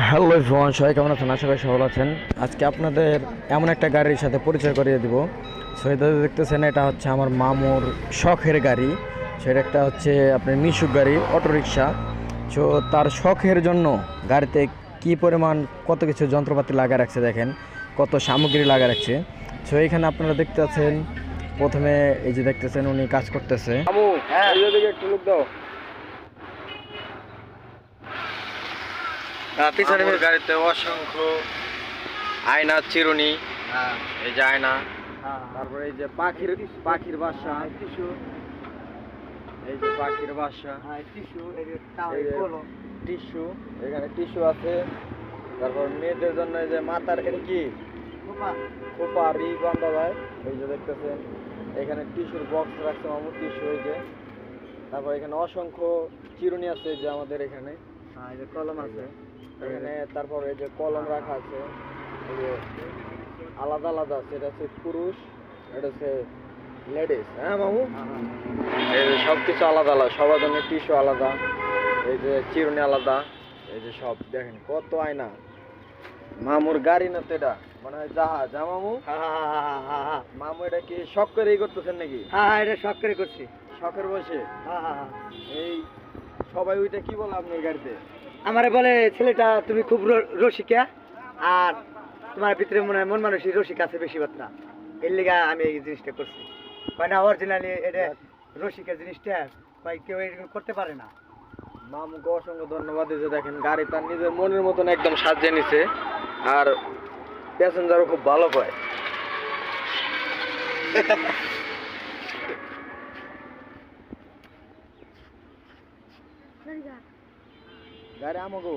Hello everyone, সবাই কেমন আছেন? আশা করি সবাই ভালো আছেন। আজকে আপনাদের এমন একটা গাড়ির সাথে পরিচয় করিয়ে দিব। সো এটা দেখতেছেন, এটা হচ্ছে আমার মামুর শখের গাড়ি। সেটা একটা হচ্ছে আপনার মিশুক গাড়ি, অটোরিকশা। সো তার শখের জন্য গাড়িতে কি পরিমাণ কত কিছু যন্ত্রপাতি লাগা রাখছে দেখেন, কত সামগ্রী লাগা রাখছে। সো এখানে আপনারা দেখতে পাচ্ছেন, প্রথমে এই যে দেখতেছেন উনি কাজ করতেছে। মামু, এই দিকে একটু লোক দাও। পিছনে গাড়িতে অসংখ্য আয়না, চিরুনি, এই যে আয়না, তারপরে এই যে পাখির বাসা, এই যে পাখির বাসা, টিস্যু, এখানে টিস্যু আছে। তারপর মেয়েদের জন্য এই যে মাথার এখানে কি খোপা রি বান্ধা যায়, এই যে দেখতেছেন এখানে টিস্যুর বক্স রাখছে মামু, টিস্যু এই যে। তারপর এখানে অসংখ্য চিরুনি আছে, যে আমাদের এখানে এই যে কলম আছে এখানে। তারপর এই যে কলম রাখা আছে, এই যে আলাদা আলাদা, সেটা হচ্ছে পুরুষ, এটা হচ্ছে লেডিস। হ্যাঁ মামু, এই যে সব কিছু আলাদা আলাদা, সবার জন্য টিস্যু আলাদা, এই যে চিরুনি আলাদা, এই যে সব দেখেন কত আয়না। মামুর গাড়ি না তো এটা, মনে হয় জাহাজ। হ্যাঁ মামু, মামু এটা কি শখ করেই করতেছেন নাকি? হ্যাঁ, এটা শখ করে করছি। শখের বসে এই সবাই ওইটা কি বলে আপনি এই গাড়িতে? আমারে বলে ছেলেটা তুমি খুব রসিকা, আর তোমার ভিতরে মনে হয় মন মানুষই রসিক আছে বেশি মাত্রা, এর লিগা আমি এই জিনিসটা করছি। কয় না অরিজিনালি এটা রসিকের জিনিসটা কয় কেউ এরকম করতে পারে না। মামুকে অসংখ্য ধন্যবাদ। এই যে দেখেন গাড়ি তার নিজের মনের মতন একদম সাজিয়ে নিছে, আর প্যাসেঞ্জারও খুব ভালো পায়। গাড়ি আমাগো